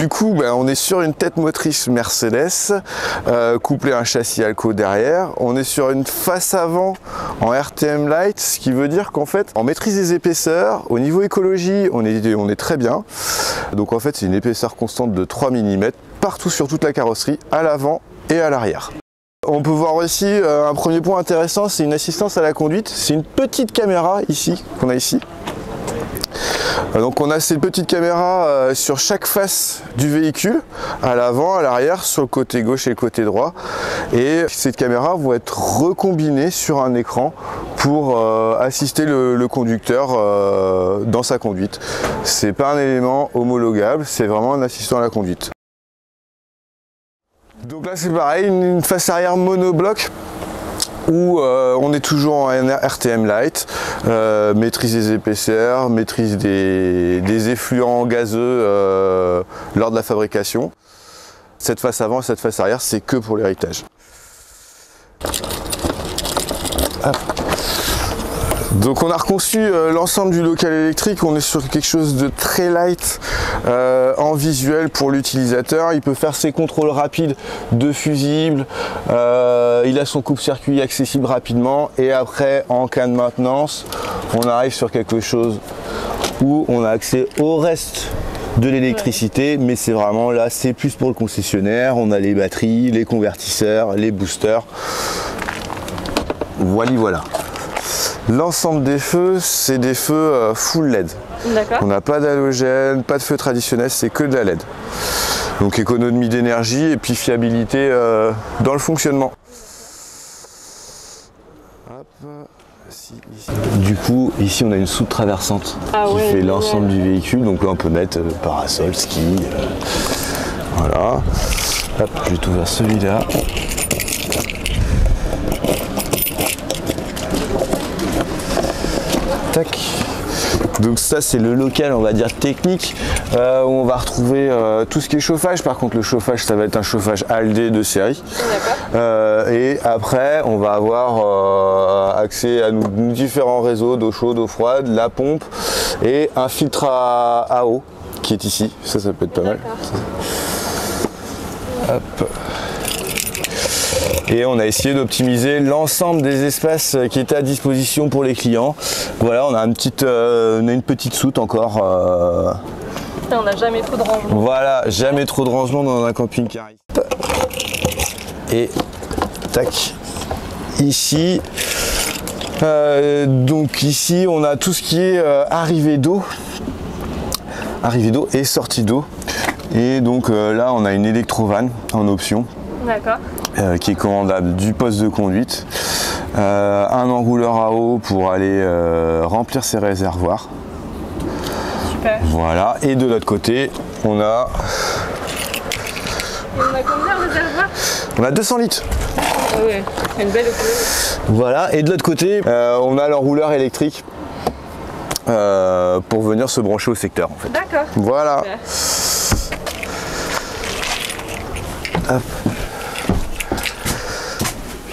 Du coup, on est sur une tête motrice Mercedes, couplée à un châssis Alco derrière. On est sur une face avant en RTM Light, ce qui veut dire qu'en fait, en maîtrise des épaisseurs, au niveau écologie, on est très bien. Donc en fait, c'est une épaisseur constante de 3 mm partout sur toute la carrosserie, à l'avant et à l'arrière. On peut voir aussi un premier point intéressant, c'est une assistance à la conduite. C'est une petite caméra ici, qu'on a ici. Donc on a ces petites caméras sur chaque face du véhicule, à l'avant, à l'arrière, sur le côté gauche et le côté droit. Et ces caméras vont être recombinées sur un écran pour assister le conducteur dans sa conduite. C'est pas un élément homologable, c'est vraiment un assistant à la conduite. Donc là c'est pareil, une face arrière monobloc où on est toujours en RTM Light, maîtrise des épaisseurs, maîtrise des effluents gazeux lors de la fabrication. Cette face avant et cette face arrière, c'est que pour l'héritage. Donc on a reconçu l'ensemble du local électrique, on est sur quelque chose de très light en visuel pour l'utilisateur. Il peut faire ses contrôles rapides de fusibles, il a son coupe-circuit accessible rapidement et après en cas de maintenance, on arrive sur quelque chose où on a accès au reste de l'électricité, mais c'est vraiment là, c'est plus pour le concessionnaire. On a les batteries, les convertisseurs, les boosters. Voilà. L'ensemble des feux, c'est des feux full LED. On n'a pas d'halogène, pas de feu traditionnel, c'est que de la LED. Donc économie d'énergie et puis fiabilité dans le fonctionnement. Du coup, ici on a une soute traversante qui fait l'ensemble du véhicule. Donc là on peut mettre parasol, ski. Voilà. Hop, je vais tout vers celui-là. Tac. Donc ça c'est le local, on va dire technique, où on va retrouver tout ce qui est chauffage. Par contre le chauffage, ça va être un chauffage ALD de série. Et après on va avoir accès à nos différents réseaux d'eau chaude, d'eau froide, la pompe et un filtre à eau qui est ici. Ça peut être pas mal. Hop. Et on a essayé d'optimiser l'ensemble des espaces qui étaient à disposition pour les clients. Voilà, on a une petite soute encore. On n'a jamais trop de rangement. Voilà, jamais trop de rangement dans un camping-car. Et tac, ici. Donc ici, on a tout ce qui est arrivée d'eau et sortie d'eau. Et donc là, on a une électrovanne en option. D'accord. Qui est commandable du poste de conduite, un enrouleur à eau pour aller remplir ses réservoirs. Super. Voilà, et de l'autre côté, on a... Et on a combien de réservoirs? On a 200 litres. Ah ouais, une belle eau. Voilà, et de l'autre côté, on a l'enrouleur électrique pour venir se brancher au secteur. En fait. D'accord. Voilà. Hop.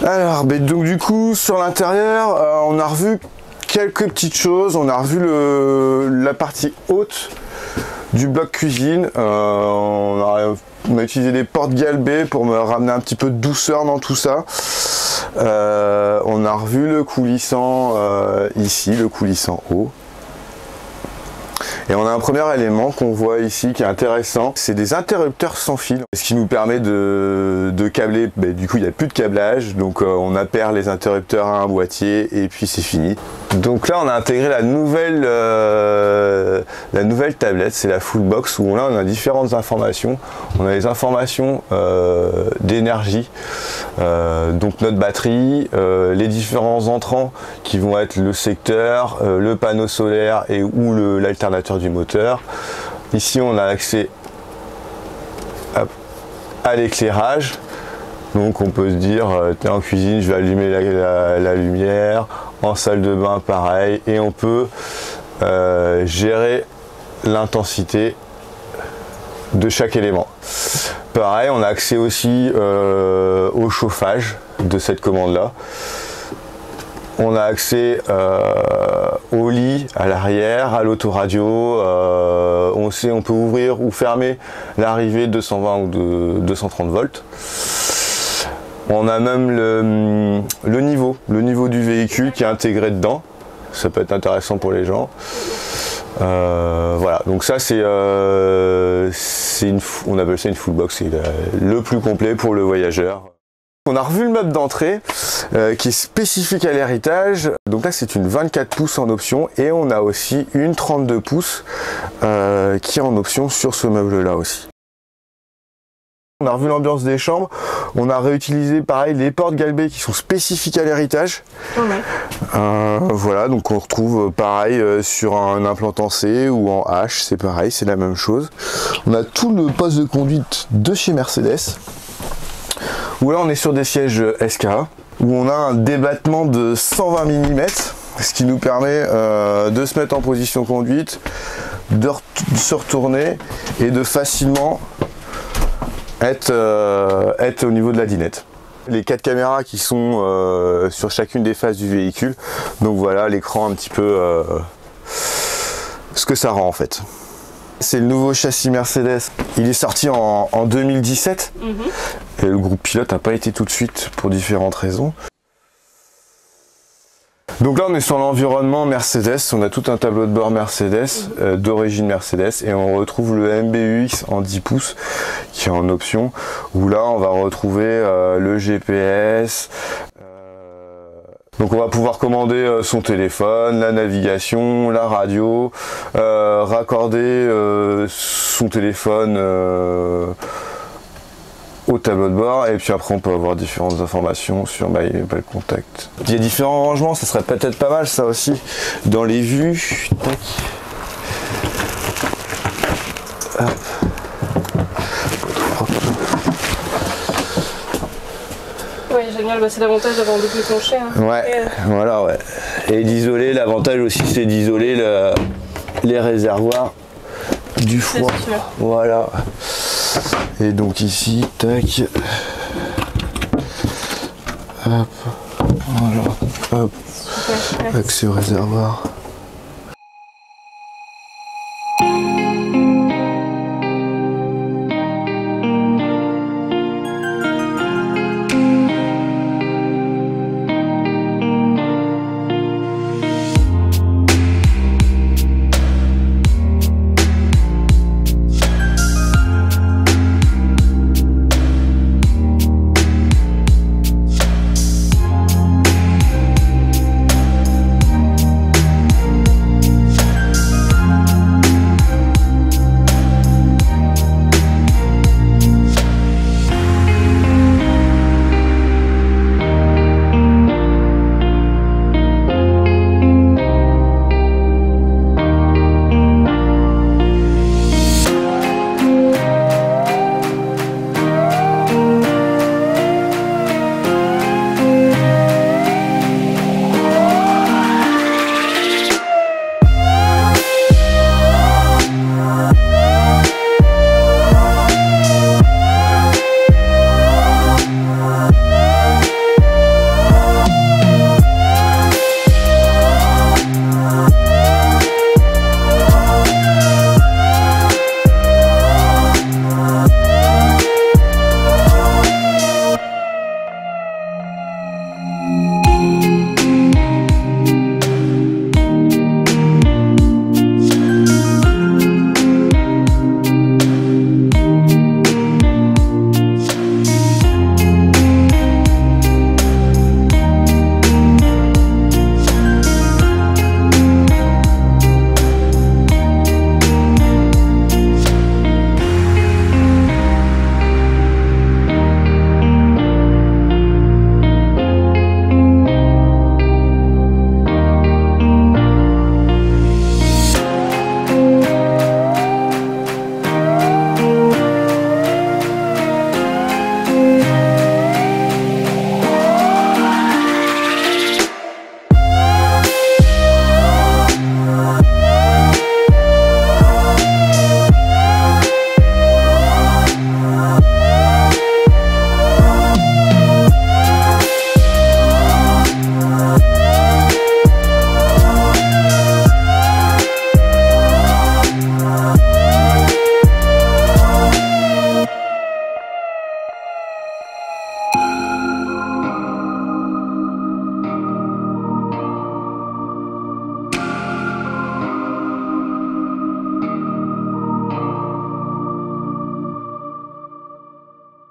Alors, donc du coup, sur l'intérieur, on a revu quelques petites choses. On a revu la partie haute du bloc cuisine. On a utilisé des portes galbées pour me ramener un petit peu de douceur dans tout ça. On a revu le coulissant ici, le coulissant haut. Et on a un premier élément qu'on voit ici qui est intéressant, c'est des interrupteurs sans fil, ce qui nous permet de câbler. Du coup il n'y a plus de câblage, donc on appaire les interrupteurs à un boîtier et puis c'est fini. Donc là on a intégré la nouvelle tablette, c'est la full box, où là on a différentes informations. On a les informations d'énergie, donc notre batterie, les différents entrants qui vont être le secteur, le panneau solaire et ou l'alternateur du moteur. Ici on a accès à l'éclairage, donc on peut se dire en cuisine je vais allumer la lumière, en salle de bain pareil, et on peut gérer l'intensité de chaque élément. Pareil, on a accès aussi au chauffage, de cette commande-là. On a accès au lit, à l'arrière, à l'autoradio. On peut ouvrir ou fermer l'arrivée de 220 ou de 230 volts. On a même le niveau du véhicule qui est intégré dedans. Ça peut être intéressant pour les gens. Voilà, donc ça c'est on appelle ça une full box, c'est le plus complet pour le voyageur. On a revu le meuble d'entrée qui est spécifique à l'héritage. Donc là c'est une 24 pouces en option et on a aussi une 32 pouces qui est en option sur ce meuble là aussi. On a revu l'ambiance des chambres, on a réutilisé pareil les portes galbées qui sont spécifiques à l'héritage. Voilà, donc on retrouve pareil sur un implantant C ou en H, c'est pareil, c'est la même chose. On a tout le poste de conduite de chez Mercedes. Où là on est sur des sièges SKA, où on a un débattement de 120 mm, ce qui nous permet de se mettre en position conduite, de se retourner et de facilement être au niveau de la dinette. Les 4 caméras qui sont sur chacune des faces du véhicule, donc voilà l'écran un petit peu ce que ça rend en fait. C'est le nouveau châssis Mercedes, il est sorti en 2017 et le groupe pilote n'a pas été tout de suite pour différentes raisons. Donc là on est sur l'environnement Mercedes, on a tout un tableau de bord Mercedes, d'origine Mercedes, et on retrouve le MBUX en 10 pouces qui est en option, où là on va retrouver le GPS. Donc on va pouvoir commander son téléphone, la navigation, la radio, raccorder son téléphone au tableau de bord, et puis après on peut avoir différentes informations sur My Contact. Il y a différents rangements, ça serait peut-être pas mal ça aussi, dans les vues. Tac. Hop. Ouais, génial, bah, c'est l'avantage d'avoir un double plancher. Hein. Ouais, voilà, ouais. Et d'isoler, l'avantage aussi c'est d'isoler les réservoirs du froid. Voilà. Et donc ici, tac. Hop. Voilà. Hop. Accès au réservoir.